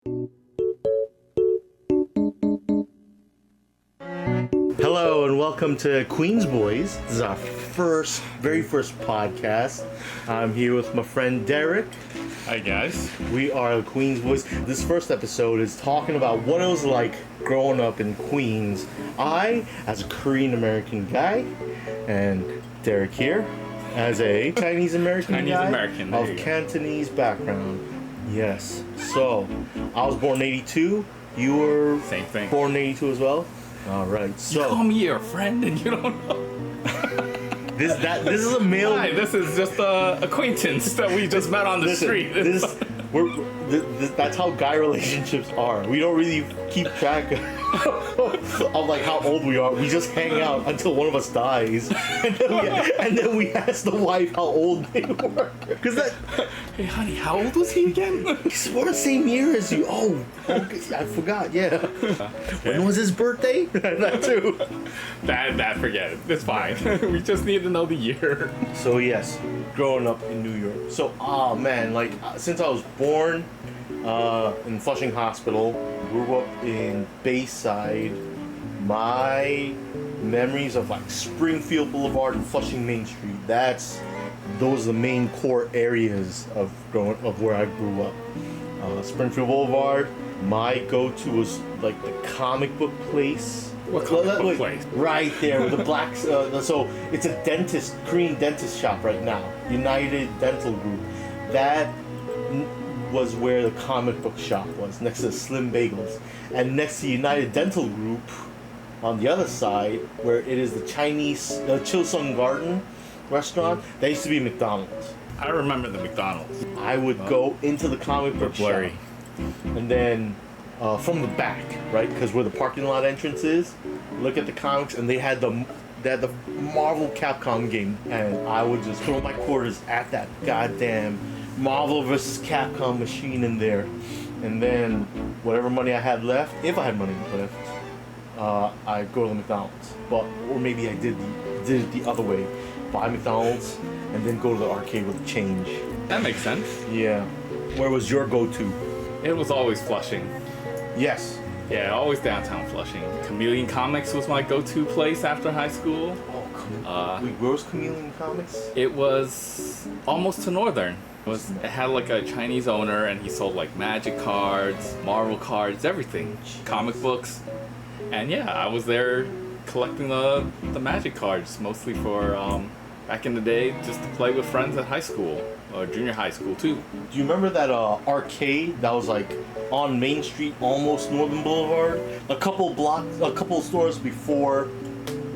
Hello and welcome to Queens Boys. This is our very first podcast. I'm here with my friend Derek. Hi guys. We are the Queens Boys. This first episode is talking about what it was like growing up in Queens. I, as a Korean American guy, and Derek here, as a Chinese American guy of Cantonese background. Yes. So, I was born in 82. You were Same thing. Born in 82 as well? All right. So you call me your friend and you don't know. This is a male. Hi, this is just a acquaintance that we just met on the street. That's how guy relationships are. We don't really keep track of like how old we are. We just hang out until one of us dies, and then we ask the wife how old they were. Hey honey, how old was he again? He's born the same year as you. Oh, okay, I forgot. Yeah. When was his birthday? That too. That forget it. It's fine. We just need to know the year. So yes, growing up in New York. So man, since I was born in Flushing Hospital, grew up in Bayside, my memories of like Springfield Boulevard and Flushing Main Street, those are the main core areas of where I grew up. Springfield Boulevard, my go-to was like the comic book place. What comic book place? Right there with the blacks. So it's a Korean dentist shop right now. United Dental Group. That was where the comic book shop was, next to Slim Bagels. And next to United Dental Group, on the other side, where it is the Chinese Chilsung Garden restaurant, that used to be McDonald's. I remember the McDonald's. I would go into the comic book shop, and then from the back, right, because where the parking lot entrance is, look at the comics, and they had the Marvel Capcom game, and I would just throw my quarters at that goddamn Marvel vs. Capcom machine in there, and then whatever money I had left, if I had money left, I'd go to the McDonald's. Or maybe I did it the other way, buy McDonald's and then go to the arcade with change. That makes sense. Yeah. Where was your go-to? It was always Flushing. Yes. Yeah, always downtown Flushing. Chameleon Comics was my go-to place after high school. Where was Chameleon Comics? It was almost to Northern. It had like a Chinese owner, and he sold like Magic cards, Marvel cards, everything, comic books, and yeah, I was there collecting the Magic cards, mostly for back in the day, just to play with friends at high school or junior high school too. Do you remember that arcade that was like on Main Street, almost Northern Boulevard, a couple stores before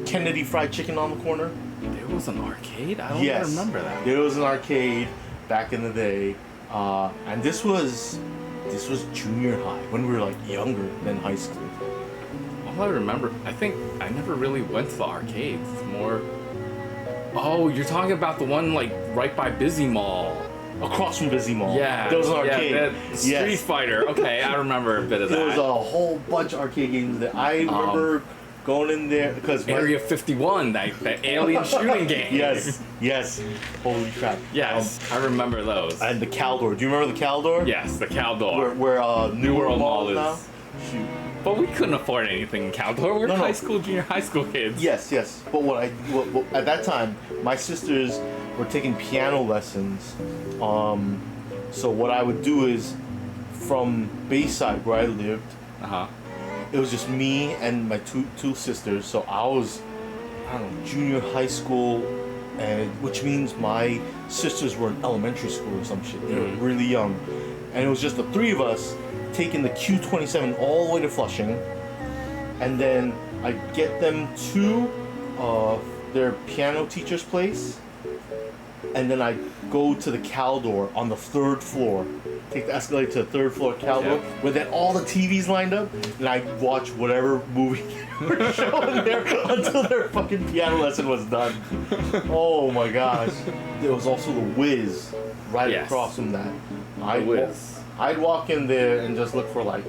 Kennedy Fried Chicken on the corner? There was an arcade? I don't remember that. There was an arcade back in the day, and this was junior high, when we were like younger than high school. All I remember, I think I never really went to the arcades. It's more. Oh, you're talking about the one like right by Busy Mall. Across from Busy Mall. Yeah. There was an arcade. Yeah, Street Fighter. Okay, I remember a bit of that. There was a whole bunch of arcade games that I remember going in there because Area 51, that alien shooting game. Yes. Holy crap. Yes, I remember those. And the Caldor. Do you remember the Caldor? Yes, the Caldor. Where New World Mall is now? Shoot. But we couldn't afford anything in Caldor. We're junior high school kids. Yes. But at that time, my sisters were taking piano lessons. So what I would do is, from Bayside where I lived, it was just me and my two sisters. So I was, junior high school, and which means my sisters were in elementary school or some shit. They were really young, and it was just the three of us taking the Q27 all the way to Flushing, and then I get them to their piano teacher's place, and then I go to the Caldor on the third floor, take the escalator to the third floor Caldor, where then all the TVs lined up, and I watch whatever movie they were showing there until their fucking piano lesson was done. Oh my gosh. There was also the Wiz right across from that. I'd walk in there and just look for like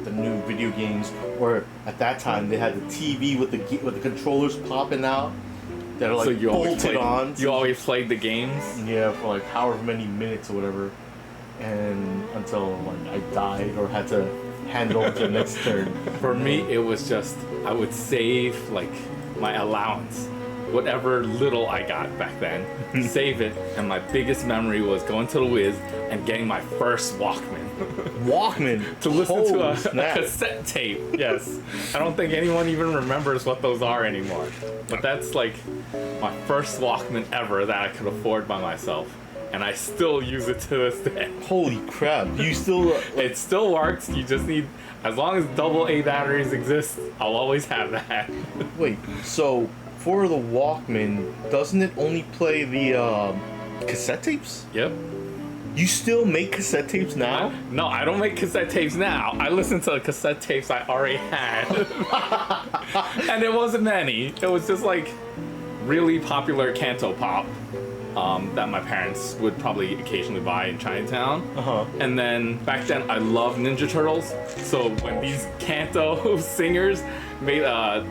the new video games, or at that time they had the TV with the controllers popping out that are like bolted on. You always played the games? Yeah, for like however many minutes or whatever. and until like I died or had to hand over to the next turn. For me, it was just I would save like my allowance, whatever little I got back then, save it, and my biggest memory was going to the Wiz and getting my first Walkman. Walkman To listen to a snap. cassette tape. Yes. I don't think anyone even remembers what those are anymore. But that's like my first Walkman ever that I could afford by myself. And I still use it to this day. Holy crap! You still It still works. You just need, as long as AA batteries exist, I'll always have that. wait. So for the Walkman, doesn't it only play the cassette tapes? Yep. You still make cassette tapes now? No, I don't make cassette tapes now. I listen to the cassette tapes I already had. And it wasn't many. It was just like really popular Canto Pop that my parents would probably occasionally buy in Chinatown. Uh-huh. And then back then I loved Ninja Turtles. So when these Canto singers made a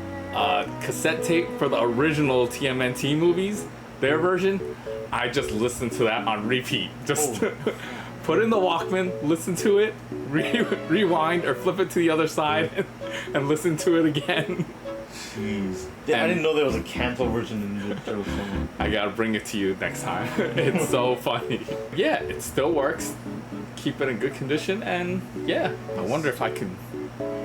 cassette tape for the original TMNT movies, their version, I just listened to that on repeat. Just put in the Walkman, listen to it, rewind or flip it to the other side and listen to it again. Jeez. Yeah, I didn't know there was a Canto version in the Turtles. I gotta bring it to you next time. It's so funny. Yeah, it still works. Keep it in good condition, and yeah, I wonder if I could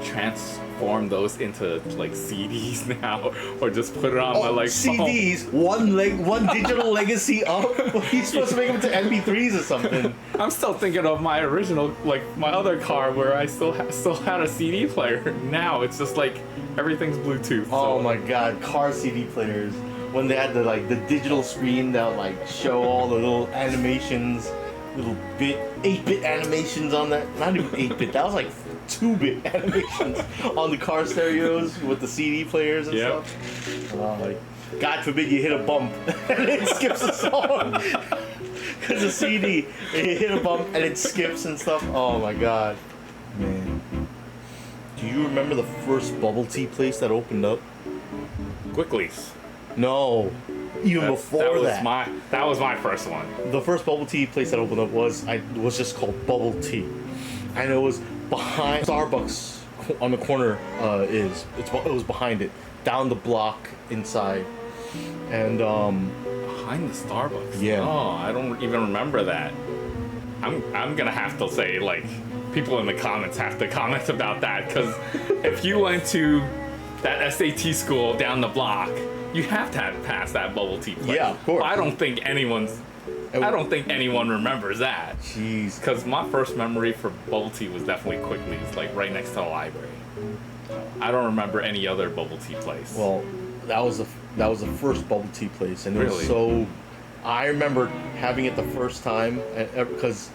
transform those into like CDs now, or just put it on my like CDs, one digital legacy up. He's supposed to make them to MP3s or something. I'm still thinking of my original, like my other car where I still had a CD player. Now it's just like everything's Bluetooth. Oh so. my god, car CD players. When they had the digital screen that would like show all the little animations, little 8-bit animations on that. Not even 8-bit, that was like 2-bit animations on the car stereos with the CD players and stuff. Like, God forbid you hit a bump and it skips a song. Because the CD, you hit a bump and it skips and stuff. Oh my god. Man. Do you remember the first bubble tea place that opened up? Quickly's. No. Even before that. That was my first one. The first bubble tea place that opened up was just called Bubble Tea. And it was behind Starbucks on the corner. It was behind it, down the block inside, and Behind the Starbucks. Yeah. Oh, I don't even remember that. I'm gonna have to say, like, people in the comments have to comment about that, because if you went to that SAT school down the block, you have to have passed that bubble tea place. Yeah, of course. I don't think anyone remembers that. Jeez. Because my first memory for bubble tea was definitely Quickly's, like right next to the library. I don't remember any other bubble tea place. Well, that was the first bubble tea place, and it was Really? so. I remember having it the first time because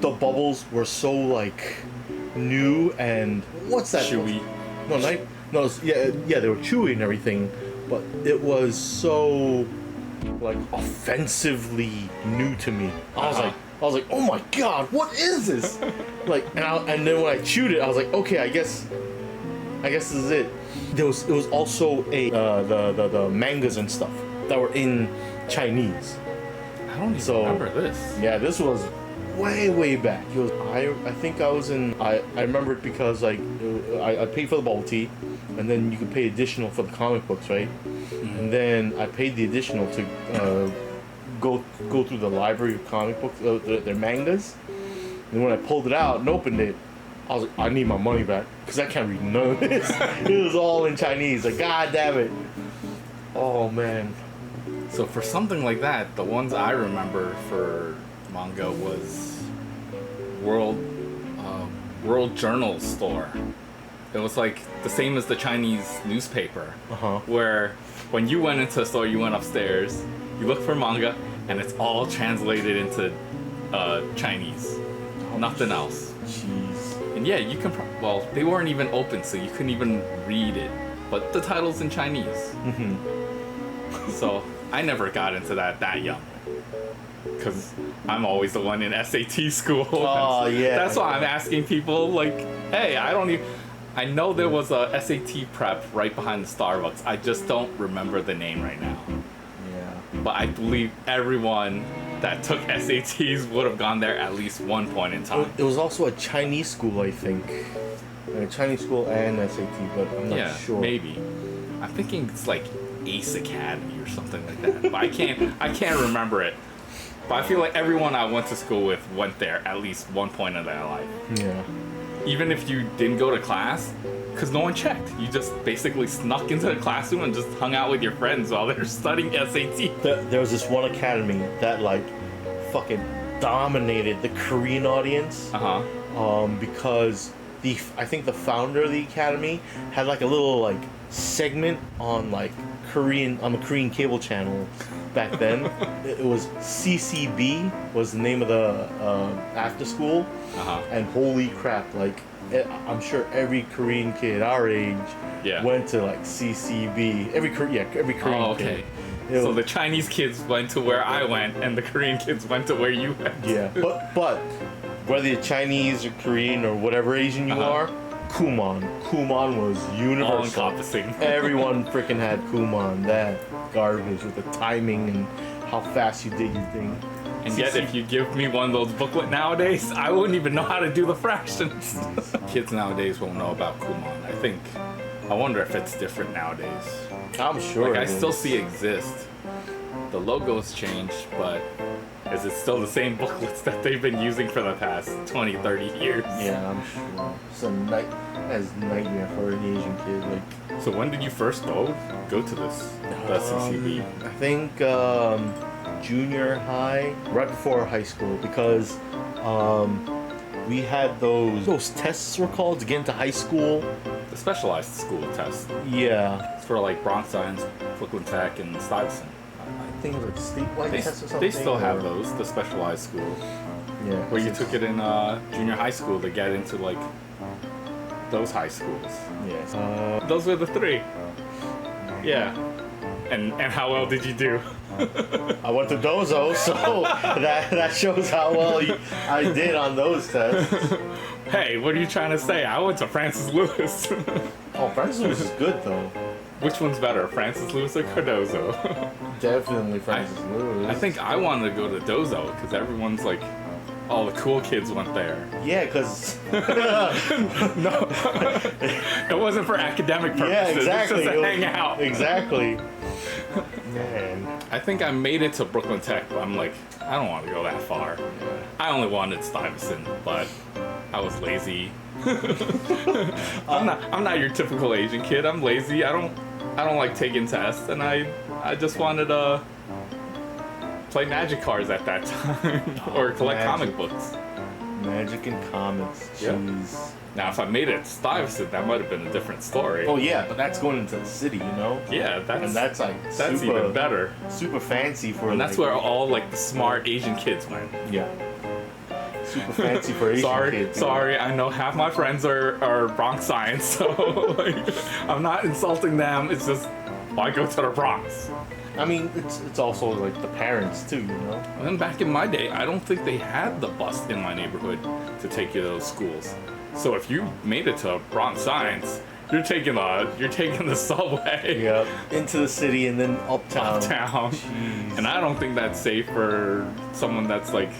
the bubbles were so like new and what's that? Chewy. Yeah, they were chewy and everything, but it was so like offensively new to me. I was like, oh my god, what is this? Like, and then when I chewed it, I was like, okay, I guess this is it. It was also the mangas and stuff that were in Chinese. I don't even remember this. Yeah, this was way back. I think I was in. I remember it because like I paid for the bubble tea, and then you could pay additional for the comic books, right? Mm-hmm. And then I paid the additional to go through the library of comic books, their mangas. And when I pulled it out and opened it, I was like, I need my money back because I can't read none of this. It was all in Chinese. Like, god damn it. Oh man. So for something like that, the ones I remember for manga was World Journal store. It was like the same as the Chinese newspaper, where when you went into the store, you went upstairs, you look for manga, and it's all translated into Chinese. Nothing else. Jeez. And yeah, you can. They weren't even open, so you couldn't even read it. But the title's in Chinese. Mm-hmm. So I never got into that young. Because I'm always the one in SAT school. Oh, yeah. That's why I'm asking people, like, hey, I know there was a SAT prep right behind the Starbucks. I just don't remember the name right now. Yeah. But I believe everyone that took SATs would have gone there at least one point in time. It was also a Chinese school, I think. A Chinese school and SAT, but I'm not sure. Maybe. I'm thinking it's like Ace Academy or something like that. But I can't remember it. But I feel like everyone I went to school with went there at least one point in their life. Yeah. Even if you didn't go to class, because no one checked. You just basically snuck into the classroom and just hung out with your friends while they're studying SAT. There was this one academy that like fucking dominated the Korean audience. Because I think the founder of the academy had like a little like segment on like on the Korean cable channel back then. It was CCB was the name of the after school. And holy crap, like I'm sure every Korean kid our age went to like CCB. Every Korean kid. So the Chinese kids went to where I went, and the Korean kids went to where you went. Yeah, but whether you're Chinese or Korean or whatever Asian you are, Kumon was universal. All-encompassing. Everyone freaking had Kumon. That garbage with the timing and how fast you did your thing. And yet, if you give me one of those booklets nowadays, I wouldn't even know how to do the fractions. Kids nowadays won't know about Kumon. I wonder if it's different nowadays. I'm sure. Like, I still see it exist. The logo's changed, but is it still the same booklets that they've been using for the past 20, 30 years? Yeah, I'm sure. It's a nightmare for an Asian kid. Like, so when did you first go to this? The CCB? I think junior high, right before high school, because we had those tests were called to get into high school. The specialized school test. Yeah. It's for like Bronx Science, Brooklyn Tech, and Stuyvesant. I think it was like statewide tests or something. They still have those, the specialized schools. Yeah. Where you took it in junior high school to get into like those high schools. Yes. Those were the three. Yeah. And how well did you do? I went to Dozo, so that shows how well I did on those tests. Hey, what are you trying to say? I went to Francis Lewis. Oh, Francis Lewis is good though. Which one's better, Francis Lewis or Cardozo? Definitely Francis Lewis. I think I wanted to go to Dozo because everyone's like, all the cool kids went there. Yeah, because no, it wasn't for academic purposes. Yeah, exactly. It's just to hang out. Exactly. Man. I think I made it to Brooklyn Tech, but I'm like, I don't want to go that far. I only wanted Stuyvesant, but I was lazy. I'm not your typical Asian kid. I'm lazy. I don't like taking tests, and I just wanted to play Magic cards at that time or collect comic books. Magic and comics. Jeez. Yeah. Now, if I made it to Stuyvesant, that might have been a different story. Oh yeah, but that's going into the city, you know. Yeah, that's super, even better. Super fancy for. And that's where all like the smart Asian kids went. Yeah. Super fancy for Asian kids. Sorry, I know half my friends are Bronx Science, so like, I'm not insulting them. It's just why go to the Bronx? I mean, it's also like the parents too, you know. And then back in my day, I don't think they had the bus in my neighborhood to take you to those schools. So if you made it to Bronx Science, you're taking the subway. Yep. Into the city and then uptown. Jeez. And I don't think that's safe for someone that's like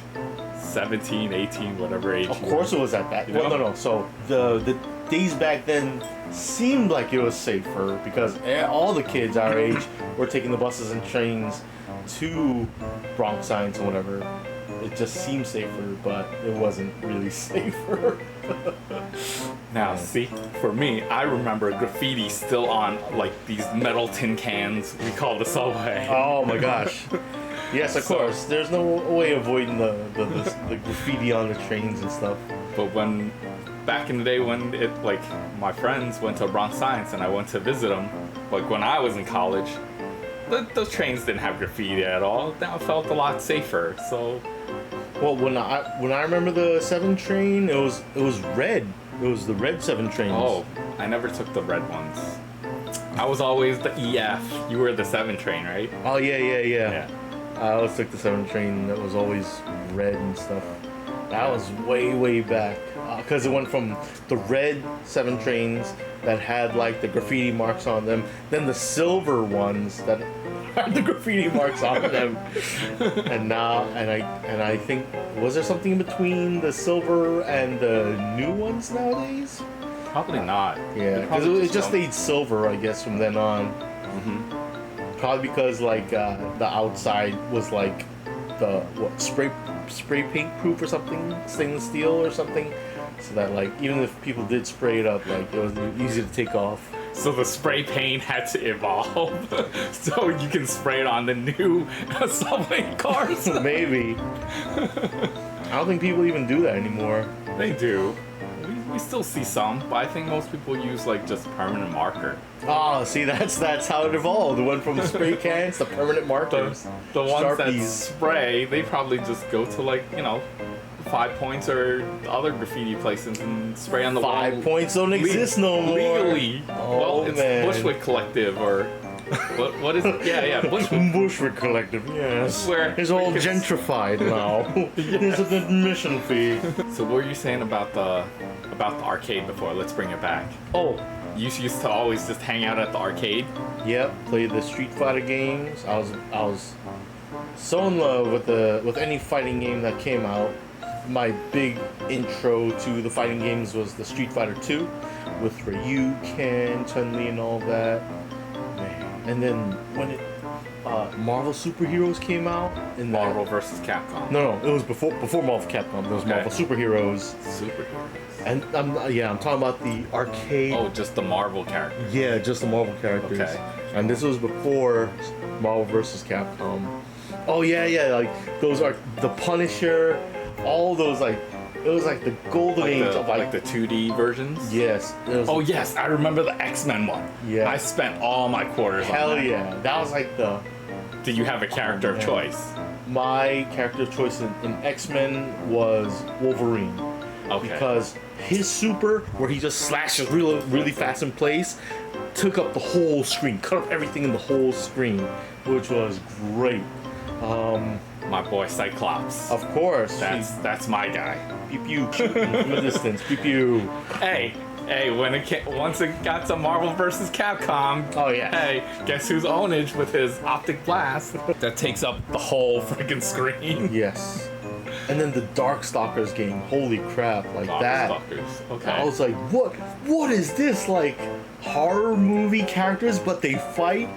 17, 18, whatever age. Of course it was at that. Well, no. So the days back then seemed like it was safer because all the kids our age were taking the buses and trains to Bronx Science and whatever. It just seemed safer, but it wasn't really safer. Now, see, for me, I remember graffiti still on like these metal tin cans we call the subway. Oh my gosh. Yes, of course. There's no way avoiding the graffiti on the trains and stuff. But back in the day when my friends went to Bronx Science and I went to visit them, like when I was in college, those trains didn't have graffiti at all. Now it felt a lot safer. So, well, when I remember the 7 train, it was red. It was the red 7 trains. Oh, I never took the red ones. I was always the EF. You were the 7 train, right? Oh yeah. I always took the 7 train that was always red and stuff. That was way back. Because it went from the red 7 trains that had like the graffiti marks on them, then the silver ones that had the graffiti marks on them, and I think, was there something in between the silver and the new ones nowadays? Probably not. Yeah, because it just stayed silver, I guess, from then on. Probably because like the outside was like the spray paint proof or something, stainless steel or something, so that like even if people did spray it up, like it was easy to take off. So the spray paint had to evolve, so you can spray it on the new subway cars. Maybe. I don't think people even do that anymore. They do. We still see some, but I think most people use like just permanent marker. Oh, see, that's how it evolved. It went from spray cans to permanent markers. The ones that Sharpies. spray, they probably just go to like, 5 Points or other graffiti places and spray on the wall. 5 Points don't exist no more. Legally. Oh, well, it's man. Bushwick Collective or what is it? Yeah, Bushwick. Bushwick Collective, yes. Where it's all gentrified now. There's an admission fee. So what were you saying about the arcade before? Let's bring it back. Oh, You used to always just hang out at the arcade. yep. Played the Street Fighter games. I was so in love with any fighting game that came out. My big intro to the fighting games was the Street Fighter 2 with Ryu, Ken, Chun-Li, and all that. Man. And then when Marvel Superheroes came out, in Marvel vs. Capcom. No, it was before Marvel Capcom. There was Okay. Marvel Superheroes, Superheroes. and I'm talking about the arcade. Oh, just the Marvel character. Yeah, just the Marvel characters. Okay. And this was before Marvel vs. Capcom. Oh yeah, like those are the Punisher, all those like it was like the golden age of like the 2D versions. yes. It was, Oh yes, I remember the X-Men one. Yeah. I spent all my quarters hell on that. yeah, that was like the Did you have a character of man. choice? my character of choice in X-Men was Wolverine. Okay. Because his super, where he just slashes really fast in place, took up the whole screen, cut up everything in the whole screen, which was great. My boy Cyclops. Of course, That's my guy. pew pew shooting from a distance, pew pew. Hey, when once it got to Marvel vs. Capcom. Oh yeah. Hey, guess who's ownage with his optic blast that takes up the whole freaking screen? Yes. And then the Darkstalkers game, holy crap, like that. Darkstalkers. Okay. I was like, what is this? Like horror movie characters, but they fight?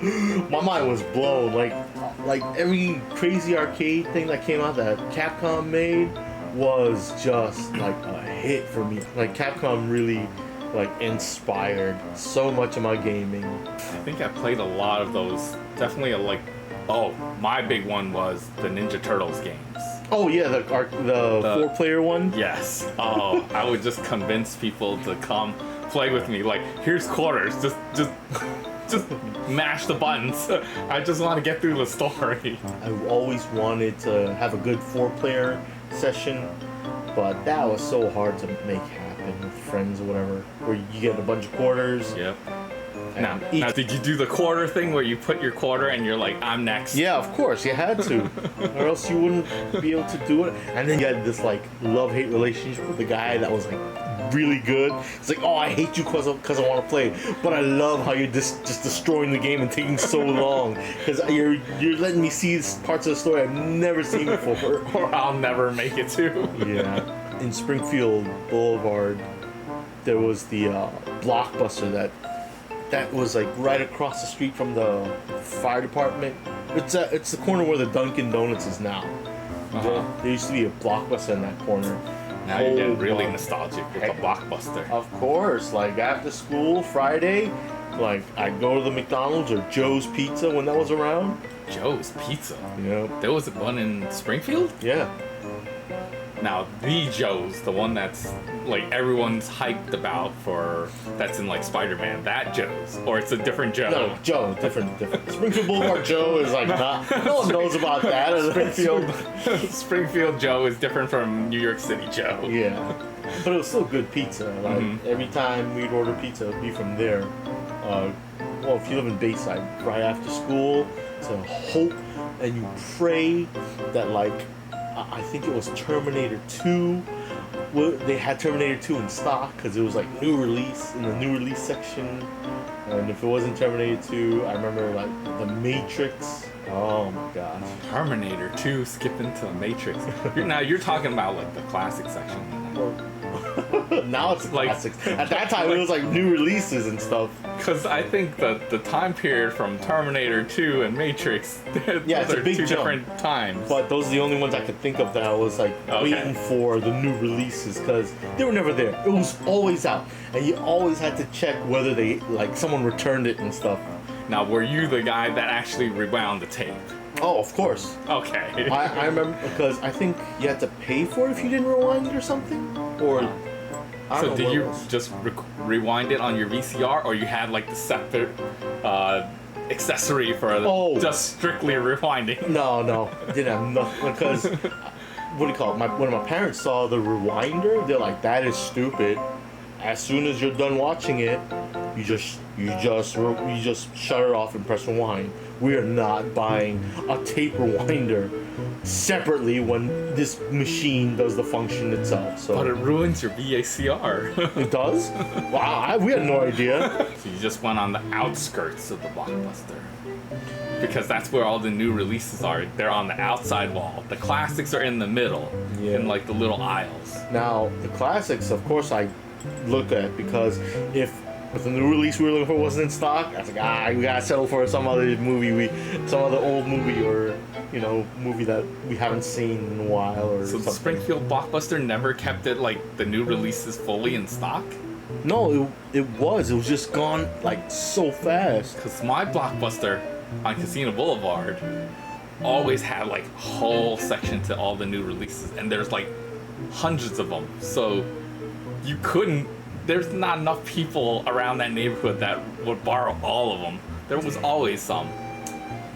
My mind was blown. Like every crazy arcade thing that came out that Capcom made was just like a hit for me. Like Capcom really like inspired so much of my gaming. I think I played a lot of those. Definitely my big one was the Ninja Turtles games. Oh yeah, the 4-player one. Yes. Oh, I would just convince people to come play with me. Like, here's quarters. Just mash the buttons. I just want to get through the story. I always wanted to have a good 4-player session, but that was so hard to make happen with friends or whatever, where you get a bunch of quarters. Yep. and Now, did you do the quarter thing where you put your quarter and you're like, I'm next? Yeah, of course, you had to, or else you wouldn't be able to do it. And then you had this like love-hate relationship with the guy that was like really good. It's like, oh, I hate you because I want to play, but I love how you're just destroying the game and taking so long because you're letting me see parts of the story I've never seen before. Or I'll never make it to. Yeah. In Springfield Boulevard, there was the Blockbuster that was like right across the street from the fire department. It's the corner where the Dunkin' Donuts is now. Uh-huh. There used to be a Blockbuster in that corner. Now you're getting really my- nostalgic with the Blockbuster. Of course, like after school Friday, like I'd go to the McDonald's or Joe's Pizza when that was around. Joe's Pizza. You know? There was one in Springfield? Yeah. Now, the Joe's, the one that's like everyone's hyped about that's in like Spider-Man, that Joe's, or it's a different Joe. No, Joe, different. Springfield Boulevard Joe is like not. No one knows about that. Springfield Joe is different from New York City Joe. Yeah, but it was still good pizza. Like every time we'd order pizza, it'd be from there. Well, if you live in Bayside, right after school, to hope and you pray that like I think it was Terminator 2. They had Terminator 2 in stock because it was like new release in the new release section. And if it wasn't Terminator 2, I remember like The Matrix. Oh my gosh. Terminator 2 skipped into the Matrix. You're talking about like the classic section. Now it's Like- classics. At that time, it was like new releases and stuff. Because I think the time period from Terminator 2 and Matrix, Yeah, it's those a are big two jump. different times. But those are the only ones I could think of that I was like Okay. waiting for the new releases because they were never there. It was always out, and you always had to check whether they like someone returned it and stuff. Now, were you the guy that actually rewound the tape? Oh, of course. Okay. I remember because I think you had to pay for it if you didn't rewind it or something. Or I don't So know did what it you was. just rewind it on your VCR, or you had like the separate accessory for just strictly rewinding? No, didn't have nothing because what do you call it? When my parents saw the rewinder, they're like, "That is stupid." As soon as you're done watching it, you just shut it off and press rewind. We are not buying a tape rewinder separately when this machine does the function itself. So But it ruins your VCR. it does? Wow, we had no idea. So you just went on the outskirts of the Blockbuster. Because that's where all the new releases are. They're on the outside wall. The classics are in the middle, in like the little aisles. Now, the classics, of course, I look at because if the new release we were looking for wasn't in stock, I was like, we gotta settle for some other movie, some other old movie or movie that we haven't seen in a while or So something. the Springfield Blockbuster never kept it like the new releases fully in stock? No, it was just gone like so fast. Because my Blockbuster on Casino Boulevard always had like a whole section to all the new releases, and there's like hundreds of them. So you couldn't, there's not enough people around that neighborhood that would borrow all of them. There was always some.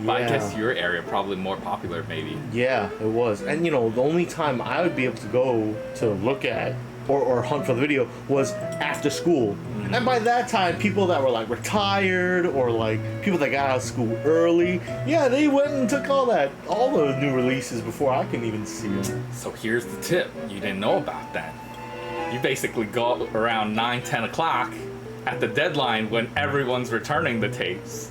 But I guess your area probably more popular maybe. Yeah, it was. And the only time I would be able to go to look at or hunt for the video was after school. Mm-hmm. And by that time, people that were like retired or like people that got out of school early, yeah, they went and took all the new releases before I can even see them. So here's the tip you didn't know about that. You basically go around 9-10 o'clock at the deadline when everyone's returning the tapes.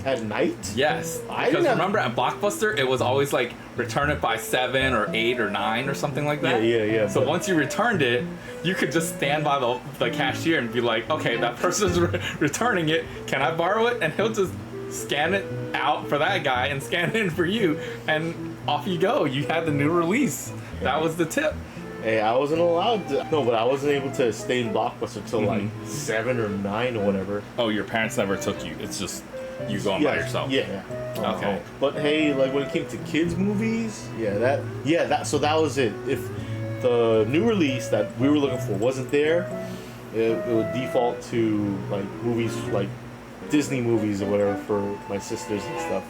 At night? Yes, I because didn't have- remember at Blockbuster it was always like return it by 7 or 8 or 9 or something like that. Yeah. So once you returned it, you could just stand by the cashier and be like, okay, that person's returning it. Can I borrow it? And he'll just scan it out for that guy and scan it in for you, and off you go. You had the new release. That was the tip. Hey, I wasn't allowed to. No, but I wasn't able to stay in Blockbuster till like 7 or 9 or whatever. Oh, your parents never took you. It's just you going by yourself. Yeah. Okay. But hey, like when it came to kids movies, so that was it. If the new release that we were looking for wasn't there, it would default to like movies like Disney movies or whatever for my sisters and stuff.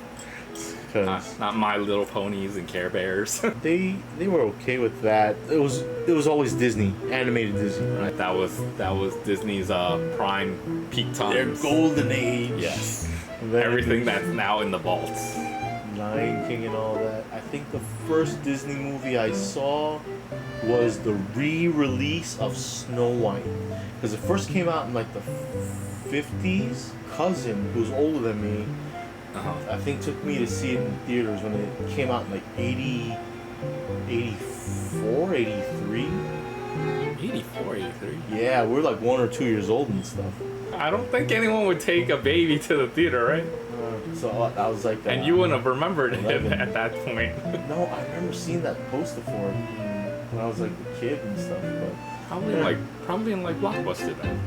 Cause Not My Little Ponies and Care Bears. they were okay with that. It was always Disney, animated Disney, right? That was Disney's prime peak times. Their golden age. Yes. Then Everything that's now in the vaults. Lion King and all that. I think the first Disney movie I saw was the re-release of Snow White, because it first came out in like the 50s. Cousin, who's older than me, I think took me to see it in theaters when it came out in like 84, 83. 84, 83. Yeah, we're like 1 or 2 years old and stuff. I don't think anyone would take a baby to the theater, right? So I was like, And you wouldn't have remembered it 11. at that point. No, I remember seeing that poster for it when I was like a kid and stuff. But Probably in like Blockbuster then.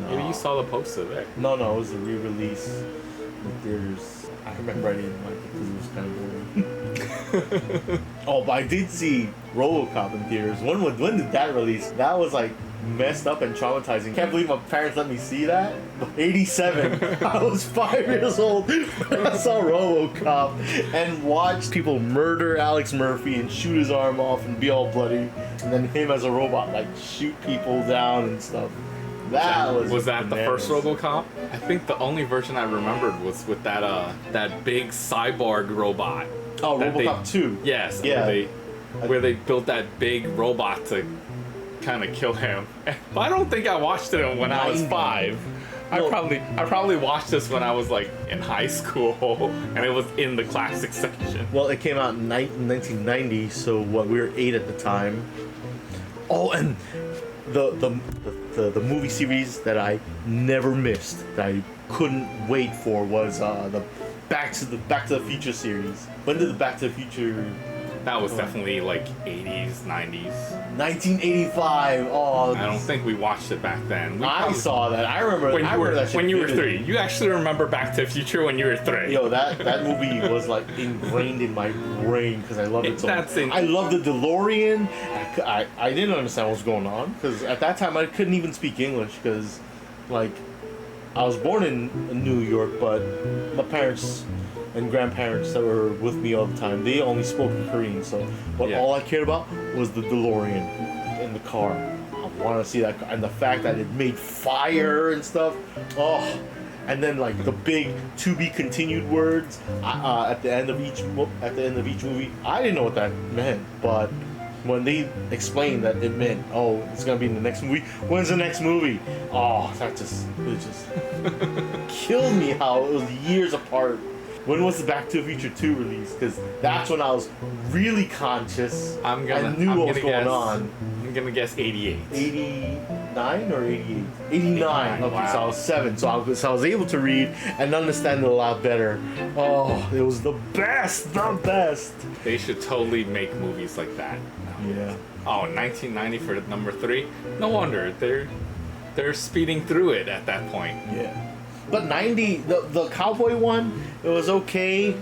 no. Maybe you saw the poster there. No, it was a re-release in the theaters. I remember I didn't like it because it was kind of boring. Oh, but I did see RoboCop in theaters. When did that release? That was like messed up and traumatizing. Can't believe my parents let me see that. 87. I was 5 years old when I saw RoboCop and watched people murder Alex Murphy and shoot his arm off and be all bloody, and then him as a robot like shoot people down and stuff. Was that the bananas. first RoboCop? I think the only version I remembered was with that big cyborg robot. Oh, that RoboCop 2. Yes. Yeah. Where where they built that big robot to kind of kill him. But I don't think I watched it when I was 5. No. I probably watched this when I was like in high school, and it was in the classic section. Well, it came out in 1990, so what, we were 8 at the time. Oh, and the movie series that I never missed, that I couldn't wait for, was the Back to the Future series. When did the Back to the Future? That was definitely like 80s, 90s. 1985. Oh, I don't think we watched it back then. I saw that. I remember. When I you were remember that shit when you were vividly. 3. You actually remember Back to the Future when you were 3. Yo, that movie was like ingrained in my brain because I loved it so much. That's I loved the DeLorean. I didn't understand what was going on because at that time I couldn't even speak English because, like, I was born in New York, but my parents and grandparents that were with me all the time, they only spoke in Korean. So, but all I cared about was the DeLorean in the car. I wanted to see that car, and the fact that it made fire and stuff. Oh. And then like the big to be continued words at the end of each movie. I didn't know what that meant, but when they explained that it meant, oh, it's gonna be in the next movie. When's the next movie? Oh, it just killed me how it was years apart. When was the Back to the Future 2 released? Because that's when I was really conscious. I knew what was going on. I'm gonna guess 88. 89 or 88? 89. Okay, wow. so I was 7. So I was able to read and understand it a lot better. Oh, it was the best. The best. They should totally make movies like that. Yeah. Oh, 1990 for number 3. No wonder they're speeding through it at that point. Yeah. But 90, the cowboy one, it was okay,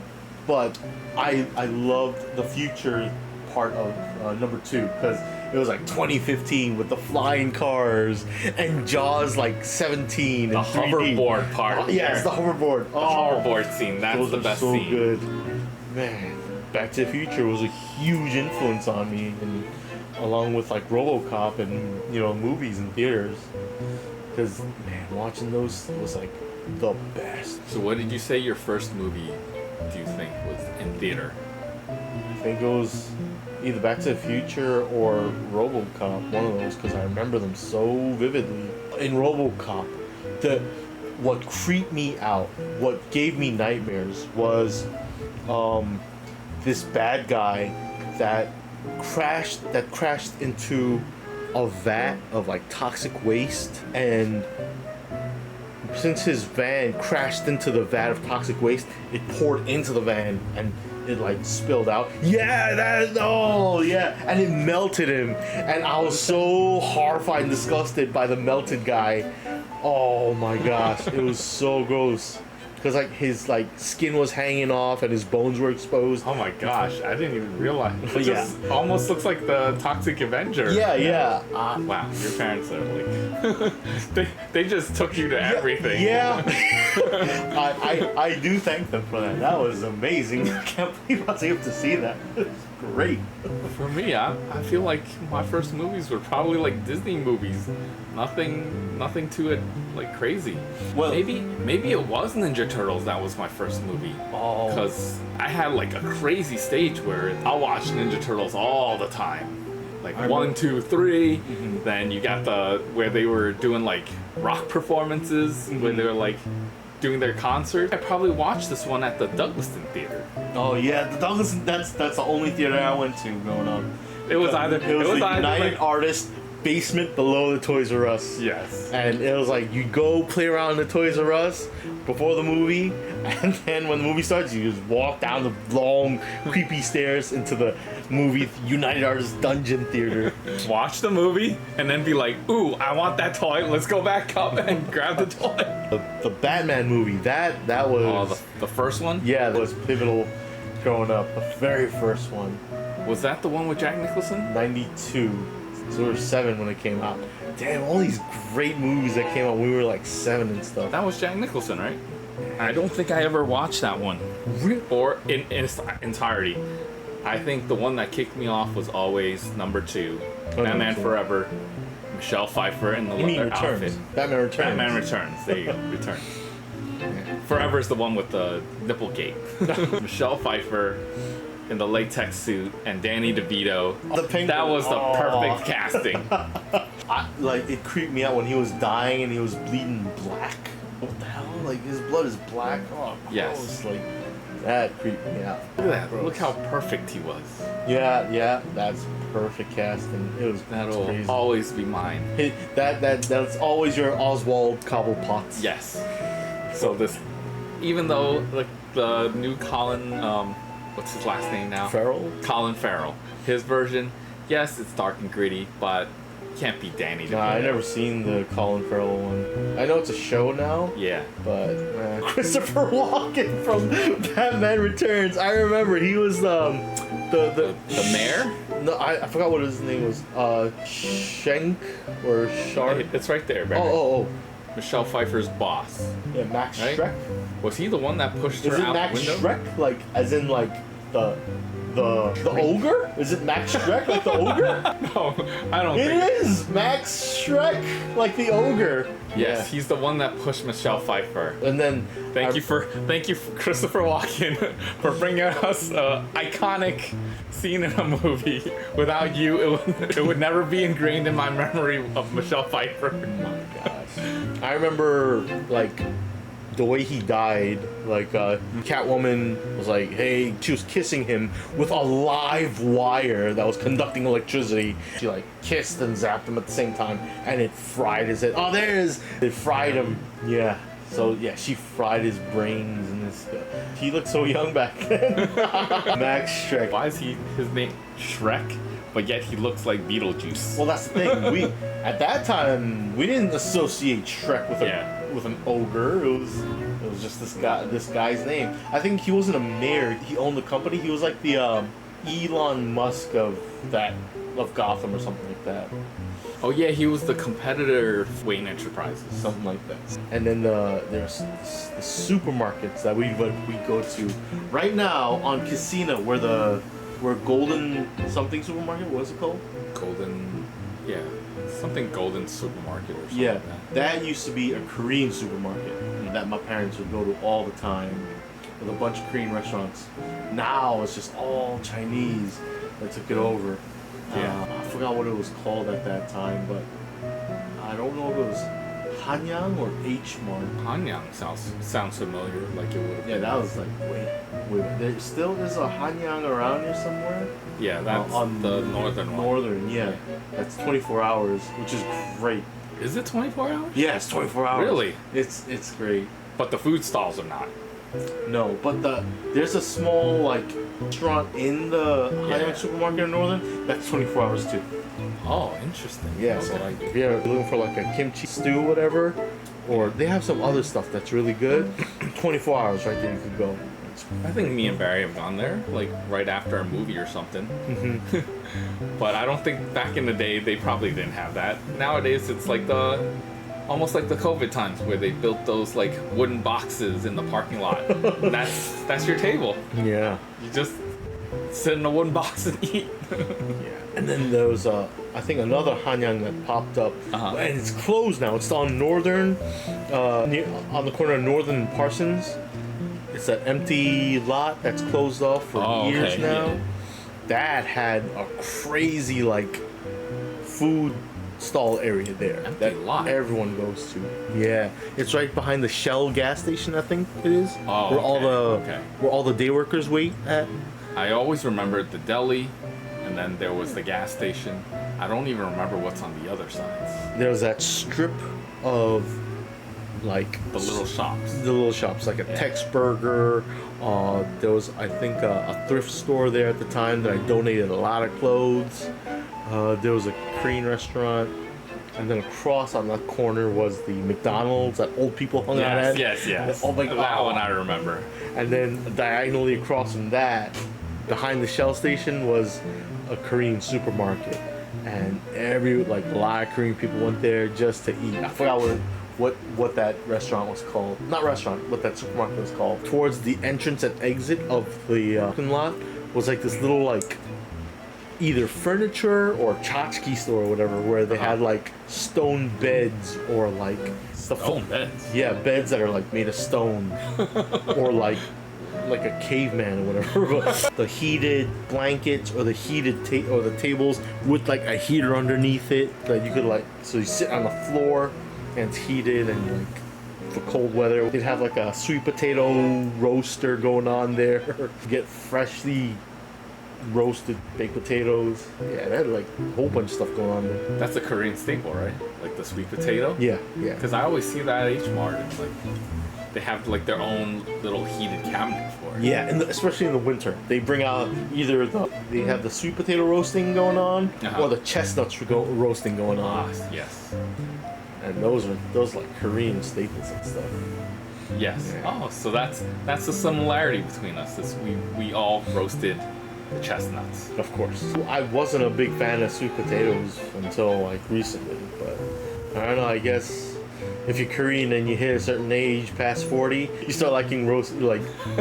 but I loved the future part of number 2 because it was like 2015 with the flying cars and Jaws like 17 The and 3D. hoverboard part. Yes, the hoverboard. The hoverboard scene. That's those the are best so scene. good. Man, Back to the Future was a huge influence on me, and along with like RoboCop and movies and theaters. Because man, watching those was like the best. So what did you say your first movie do you think was in theater? I think it was either Back to the Future or RoboCop, one of those, because I remember them so vividly. In RoboCop, what creeped me out, what gave me nightmares was this bad guy that crashed into a vat of like toxic waste, and since his van crashed into the vat of toxic waste, it poured into the van and it like spilled out. And it melted him, and I was so horrified and disgusted by the melted guy. Oh my gosh, it was so gross. Because like his like skin was hanging off and his bones were exposed. Oh my gosh, I didn't even realize. It Yeah. just almost looks like the Toxic Avenger. Yeah. Wow, your parents are like they just took you to everything. Yeah. I do thank them for that. That was amazing. I can't believe I was able to see that. It was great. For me, I feel like my first movies were probably like Disney movies. Nothing too like crazy. Well, maybe it was Ninja Turtles that was my first movie. Oh. Because I had like a crazy stage where I watched Ninja Turtles all the time. Like 1, 2, 3. Mm-hmm. Then you got where they were doing like rock performances, where they were like doing their concert. I probably watched this one at the Douglaston Theater. Oh yeah, the Douglaston. That's the only theater I went to growing up. It was either the United Artists basement below the Toys R Us. Yes. And it was like you go play around in the Toys R Us before the movie, and then when the movie starts, you just walk down the long, creepy stairs into the movie United Artists Dungeon Theater. Watch the movie and then be like, ooh, I want that toy. Let's go back up and grab the toy. The Batman movie, that was... Oh, the first one? Yeah, that was pivotal growing up. The very first one. Was that the one with Jack Nicholson? 92. So we were 7 when it came out. Damn, all these great movies that came out when we were like 7 and stuff. That was Jack Nicholson, right? I don't think I ever watched that one. Or in its entirety. I think the one that kicked me off was always number 2. Batman Forever. Michelle Pfeiffer in the leather outfit. Batman Returns. Batman Returns. There you go. Returns. Forever is the one with the nipple gate. Michelle Pfeiffer in the latex suit and Danny DeVito. The pink That one. was the perfect casting. It creeped me out when he was dying and he was bleeding black. What the hell? Like his blood is black. Oh, Yes. gross. Like that creeped me out. Look at that. Gross. Look how perfect he was. Yeah, that's perfect casting. It was That'll crazy. always be mine. That's always your Oswald Cobblepot. Yes. So this, even though like the new Colin, what's his last name now? Farrell? Colin Farrell. His version, yes, it's dark and gritty, but can't be Danny DeVito. Nah, I never seen the Colin Farrell one. I know it's a show now. Yeah. But Christopher Walken from Batman Returns. I remember he was the mayor? No, I forgot what his name was. Shank or Shark. It's right there, Barry. Oh. Michelle Pfeiffer's boss. Yeah, Max Right? Shrek. Was he the one that pushed Is her it out Max the window? Shrek? Like, as in like the ogre? Is it Max Shrek like the ogre? No, I don't It think. is Max Shrek like the ogre. Yes, he's the one that pushed Michelle Pfeiffer. And then Thank you for Christopher Walken for bringing us an iconic scene in a movie. Without you, it would never be ingrained in my memory of Michelle Pfeiffer. Oh my gosh. I remember like the way he died. Like Catwoman was like, hey, she was kissing him with a live wire that was conducting electricity. She like kissed and zapped him at the same time, and it fried his head. Oh, there it is. It fried him. Yeah. So yeah, she fried his brains and his. He looked so young back then. Max Shrek. Why is his name Shrek, but yet he looks like Beetlejuice? Well, that's the thing. We at that time we didn't associate Shrek with with an ogre. It was just this guy's name. I think he wasn't a mayor. He owned the company. He was like the Elon Musk of Gotham or something like that. Oh yeah, he was the competitor of Wayne Enterprises. Something like that. And then there's the supermarkets that we go to right now on Casino, where Golden something supermarket. What's it called? Golden, yeah, something Golden Supermarket or something. Yeah, like that. that used to be a Korean supermarket that my parents would go to all the time, with a bunch of Korean restaurants. Now it's just all Chinese that took it over. Yeah. I forgot what it was called at that time, but I don't know if it was Hanyang or H Mart. Hanyang sounds familiar, like it would have. Yeah, that was like wait. There still is a Hanyang around here somewhere. Yeah, that's on the northern one. Northern, yeah. That's 24 hours, which is great. Is it 24 hours? Yeah, it's 24 hours. Really? It's great. But the food stalls are not. No, but there's a small like restaurant in the Hanyang supermarket in Northern that's 24 hours too. Oh, interesting. Yeah, so Okay. like if you're looking for like a kimchi stew, whatever, or they have some other stuff that's really good. 24 hours right there you could go. I think me and Barry have gone there, like right after a movie or something. But I don't think back in the day they probably didn't have that. Nowadays it's like almost like the COVID times where they built those like wooden boxes in the parking lot. That's your table. Yeah. You just sit in a wooden box and eat. Yeah. And then there was I think another Hanyang that popped up, and it's closed now. It's on Northern, on the corner of Northern and Parsons. It's an empty lot that's closed off for years now. Yeah. That had a crazy like food stall area there that lot. everyone goes to. Yeah, it's right behind the Shell gas station. I think it is. Oh, where all the day workers wait at. I always remembered the deli, and then there was the gas station. I don't even remember what's on the other sides. There's that strip of like The little shops. like a Tex Burger. There was, I think, a thrift store there at the time that I donated a lot of clothes. There was a Korean restaurant, and then across on that corner was the McDonald's that old people hung out at. Yes. Oh my God. That one I remember. And then diagonally across from that, behind the Shell station, was a Korean supermarket, and a lot of Korean people went there just to eat. I forgot what that restaurant was called. Not restaurant, what that supermarket was called. Towards the entrance and exit of the parking lot was like this little like either furniture or tchotchke store or whatever, where they had like stone beds or like stuff. Stone beds? Yeah, beds that are like made of stone, or like like a caveman or whatever. But the heated blankets or the heated or the tables with like a heater underneath it that you could like, so you sit on the floor and it's heated and like for cold weather. They'd have like a sweet potato roaster going on there. Get freshly roasted baked potatoes. Yeah, they had like a whole bunch of stuff going on there. That's a Korean staple, right? Like the sweet potato? Yeah. Because I always see that at H Mart. It's like they have like their own little heated cabinet for it. Yeah, and especially in the winter, they bring out either they have the sweet potato roasting going on, or the chestnuts roasting going on. Yes. And those like Korean staples and stuff. Yes. Yeah. Oh, so that's the similarity between us. Is we all roasted the chestnuts. Of course. I wasn't a big fan of sweet potatoes until like recently, but I don't know, I guess if you're Korean and you hit a certain age past 40, you start liking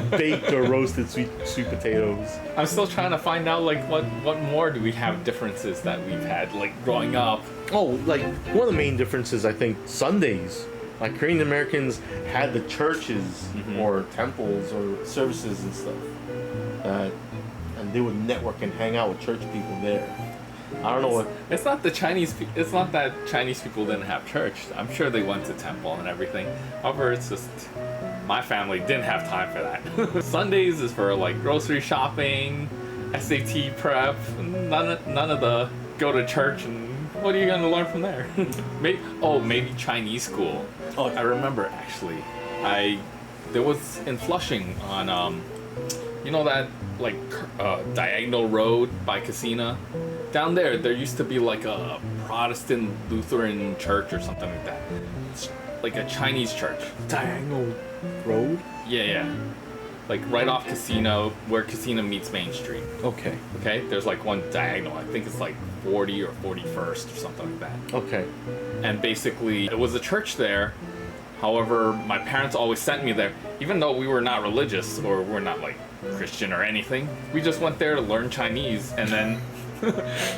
baked or roasted sweet potatoes. I'm still trying to find out like what more do we have differences that we've had like growing up. Oh, like one of the main differences, I think, Sundays. Like Korean Americans had the churches or temples or services and stuff, and they would network and hang out with church people there. I don't know what. It's not the Chinese. It's not that Chinese people didn't have church. I'm sure they went to temple and everything. However, it's just my family didn't have time for that. Sundays is for like grocery shopping, SAT prep. None of the go to church and what are you gonna learn from there? maybe Chinese school. Oh, I remember actually. There was in Flushing on you know that like diagonal road by Casino. Down there used to be like a Protestant Lutheran church or something like that. It's like a Chinese church. Diagonal road? Yeah. Like right off Casino, where Casino meets Main Street. Okay. Okay? There's like one diagonal. I think it's like 40 or 41st or something like that. Okay. And basically, it was a church there. However, my parents always sent me there. Even though we were not religious or we're not like Christian or anything. We just went there to learn Chinese and then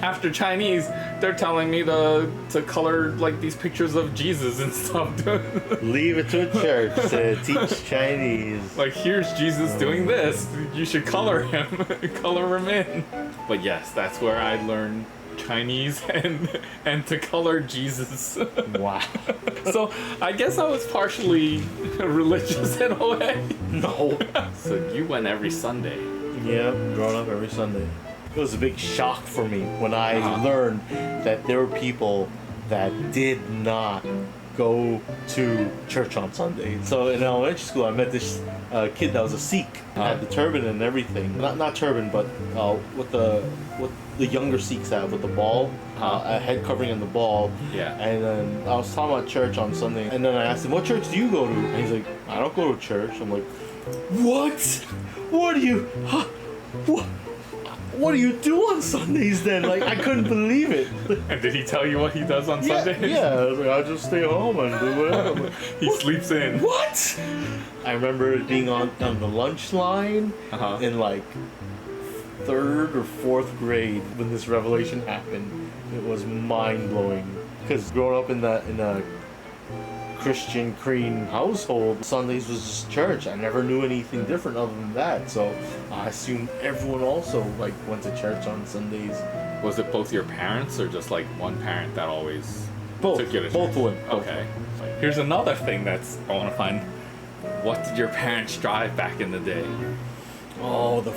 after Chinese, they're telling me to color like these pictures of Jesus and stuff. Leave it to a church to teach Chinese. Like, here's Jesus doing this. You should color him. Color him in. But yes, that's where I learned Chinese and to color Jesus. Wow. So I guess I was partially religious in a way. No. So you went every Sunday. Yeah, growing up every Sunday. It was a big shock for me when I learned that there were people that did not go to church on Sunday. So in elementary school, I met this kid that was a Sikh, had the turban and everything. Not turban, but what the younger Sikhs have with the ball, a head covering and the ball. Yeah. And then I was talking about church on Sunday, and then I asked him, "What church do you go to?" And he's like, "I don't go to church." I'm like, "What? What do you? Huh? What do you do on Sundays then?" Like, I couldn't believe it. And did he tell you what he does on Sundays? Yeah. I was like, I just stay home and do whatever. He sleeps in. What? I remember it being on the lunch line in like 3rd or 4th grade when this revelation happened. It was mind blowing because growing up in a Christian Korean household, Sundays was just church. I never knew anything different other than that. So I assumed everyone also like went to church on Sundays. Was it both your parents or just like one parent that always took you to church? Both went. Okay. Here's another thing I want to find. What did your parents drive back in the day? Oh, the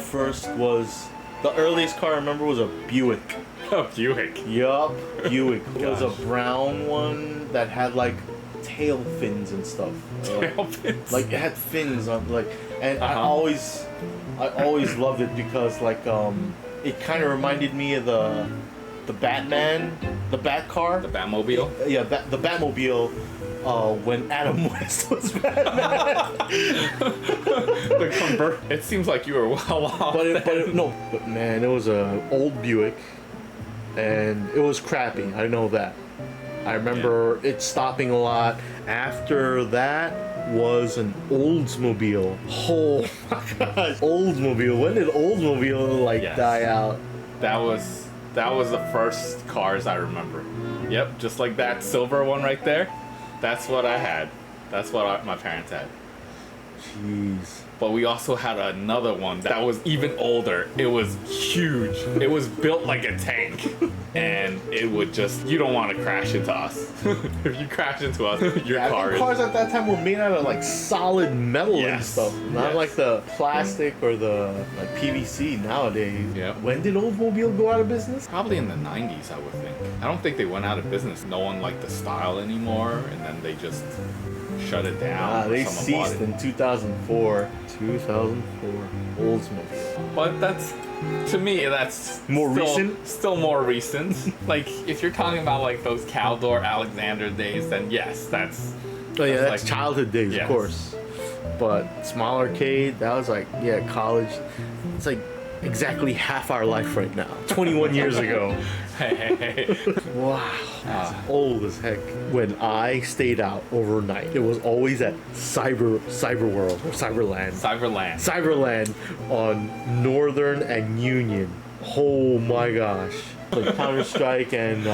earliest car I remember was a Buick. A Buick. Yup, Buick. It was a Gosh. brown one that had like tail fins and stuff. Tail fins? Like it had fins on and I always loved it because like it kind of reminded me of the Batman, the Bat car. The Batmobile? Yeah, the Batmobile when Adam West was Batman. It seems like you were well off. But man, it was a old Buick and it was crappy. I know that. I remember it stopping a lot. After that was an Oldsmobile. Oh my gosh, Oldsmobile. When did Oldsmobile die out? That was the first cars I remember. Yep, just like that silver one right there. That's what I had. That's what my parents had. Jeez. But we also had another one that was even older. It was huge. It was built like a tank. And it would just, you don't want to crash into us. If you crash into us, your car is... cars at that time were made out of like solid metal and stuff. Not like the plastic or the like PVC nowadays. Yeah. When did Oldsmobile go out of business? Probably in the 90s, I would think. I don't think they went out of business. No one liked the style anymore, and then they just shut it down. They Someone ceased in 2004. 2004. Oldsmobile. But that's, to me, that's more recent. Still more recent. Like, if you're talking about like those Caldor Alexander days, then yes, that's. Oh yeah, that's like, childhood days, yes. Of course. But Small Arcade, that was like, yeah, college. It's like exactly half our life right now. 21 years ago. Hey. Wow. That's old as heck. When I stayed out overnight, it was always at Cyber World or Cyberland on Northern and Union. Oh my gosh. Like Counter-Strike and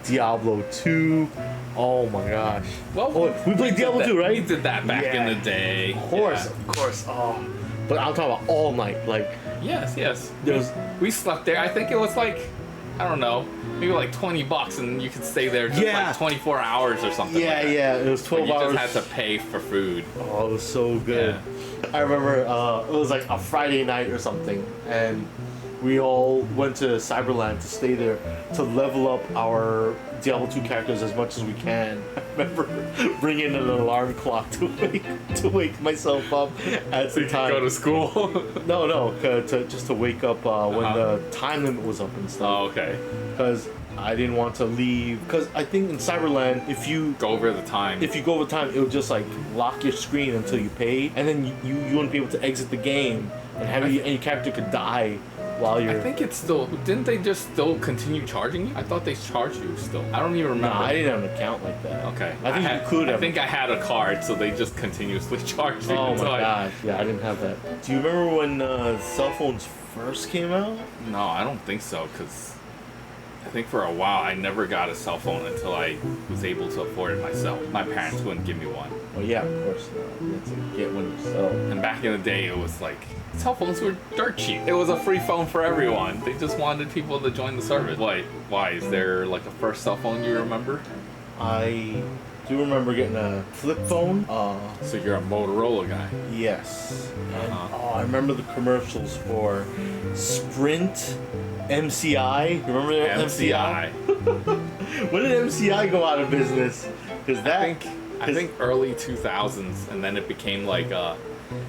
Diablo 2. Oh my gosh. Well, we played Diablo 2, right? We did that back in the day. Of course. Oh. But I'm talking about all night. Like, yes. There was, we slept there. I think it was like, I don't know, maybe like $20 and you could stay there just like 24 hours or something. Yeah. It was 12 but hours. You just had to pay for food. Oh, it was so good. Yeah. I remember it was like a Friday night or something, and we all went to Cyberland to stay there to level up our Diablo 2 characters as much as we can. I remember bringing an alarm clock to wake myself up at the time. Go to school? No, just to wake up when the time limit was up and stuff. Oh, okay. Because I didn't want to leave. Because I think in Cyberland, if you go over the time, it would just like lock your screen until you paid, and then you wouldn't be able to exit the game, and your character could die. While you're... I think it's still... Didn't they just still continue charging you? I thought they charged you still. I don't even remember. No, I didn't have an account like that. Okay. I think you could have. I think I had a card, so they just continuously charged me. Oh my gosh. Yeah, I didn't have that. Do you remember when cell phones first came out? No, I don't think so, because I think for a while I never got a cell phone until I was able to afford it myself. My parents wouldn't give me one. Well, yeah, of course not. You had to get one yourself. And back in the day, it was like... Cell phones were dirt cheap. It was a free phone for everyone. They just wanted people to join the service. Why? Is there like a first cell phone you remember? I do remember getting a flip phone. So you're a Motorola guy? Yes. And, I remember the commercials for Sprint, MCI. Remember MCI? When did MCI go out of business? Because I think early 2000s, and then it became like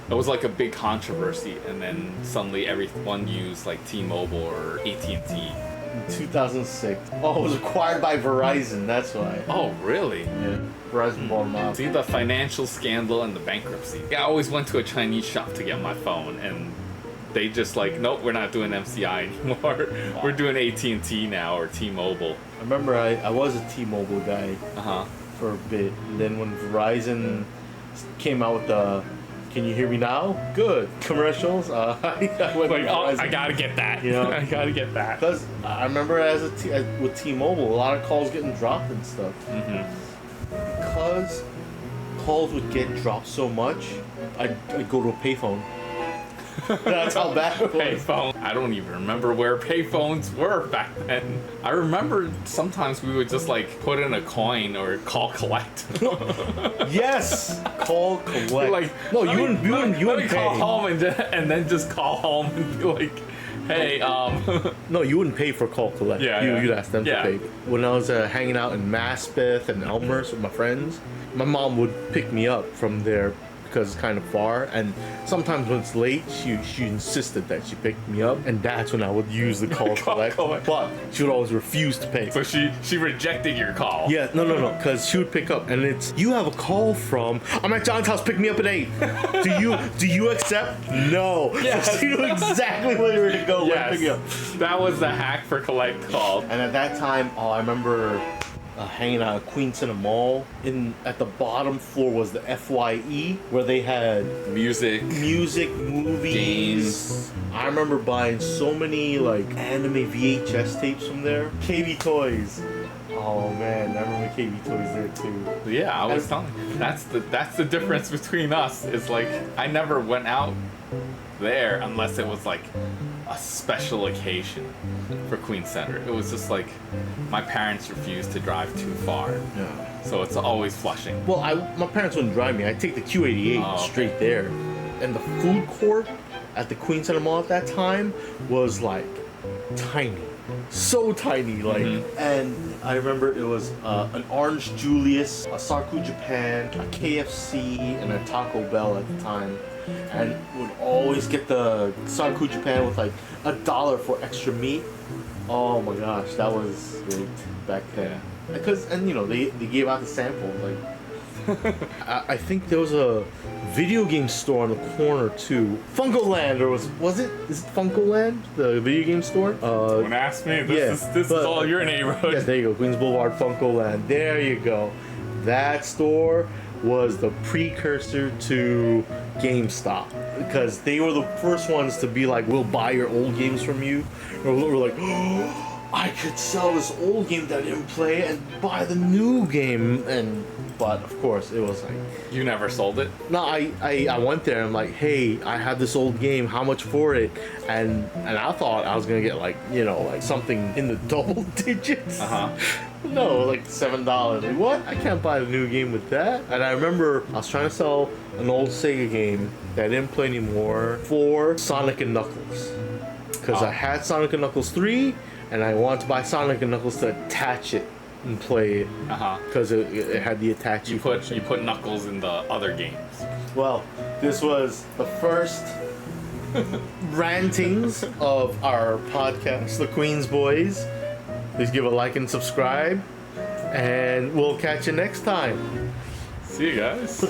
it was like a big controversy, and then suddenly everyone used like T-Mobile or AT&T. In 2006. Oh, it was acquired by Verizon, that's why. Oh, really? Yeah. Verizon bought them out. See, the financial scandal and the bankruptcy. I always went to a Chinese shop to get my phone, and they just like, nope, we're not doing MCI anymore. We're doing AT&T now, or T-Mobile. I remember I was a T-Mobile guy for a bit, and then when Verizon came out with the "Can you hear me now?" Good commercials. I went like, I gotta get that. You know, I gotta get that. Because I remember with T-Mobile, a lot of calls getting dropped and stuff. Because calls would get dropped so much, I'd go to a payphone. That's how bad it was. Payphone. I don't even remember where payphones were back then. I remember sometimes we would just like put in a coin or call collect. Yes, call collect. Like, no, you wouldn't call pay. home and then just call home and be like, hey, No, you wouldn't pay for call collect. You'd ask them to pay. When I was hanging out in Maspeth and Elmhurst with my friends, my mom would pick me up from there because it's kind of far, and sometimes when it's late, she insisted that she picked me up, and that's when I would use the call collect. But she would always refuse to pay. So she rejected your call. Yeah, no, because she would pick up, and it's, you have a call from, I'm at John's house, pick me up at 8. Do you accept? No. Yes. So she knew exactly where you were to go. Yes. Pick me up. That was the hack for collect call. And at that time, I remember hanging out at Queen Center Mall. At the bottom floor was the FYE, where they had music, movies, games. I remember buying so many like anime VHS tapes from there. KB Toys. Oh Oh man, I remember KB Toys there too. Yeah, I was telling you, that's the difference between us. It's like I never went out there unless it was like a special occasion for Queens Center. It was just like my parents refused to drive too far. Yeah. So it's always Flushing. Well, my parents wouldn't drive me. I'd take the Q88 straight there. And the food court at the Queens Center Mall at that time was like tiny. So tiny, like, and I remember it was an Orange Julius, a Sarku Japan, a KFC, and a Taco Bell at the time, and would always get the Sarku Japan with like $1 for extra meat. Oh my gosh, that was great back then. Because, and you know, they gave out the samples, like. I think there was a video game store on the corner too. Funkoland, or is it Funkoland, the video game store? Don't ask me. This is all your neighborhood. Yeah, there you go. Queens Boulevard, Funkoland. There you go. That store was the precursor to GameStop, because they were the first ones to be like, we'll buy your old games from you. Or we're like, oh, I could sell this old game that I didn't play and buy the new game. But of course, it was like, You never sold it? no, I went there and I'm like, hey, I have this old game, how much for it? And I thought I was gonna get like, you know, like something in the double digits. No, like $7. Like, what? I can't buy a new game with that. And I remember I was trying to sell an old Sega game that I didn't play anymore for Sonic and Knuckles, because I had Sonic and Knuckles 3 and I wanted to buy Sonic and Knuckles to attach it and play it, because it had the attach. You put Knuckles in the other games. Well, this was the first rantings of our podcast, the Queens Boys. Please give a like and subscribe, and we'll catch you next time. See you guys.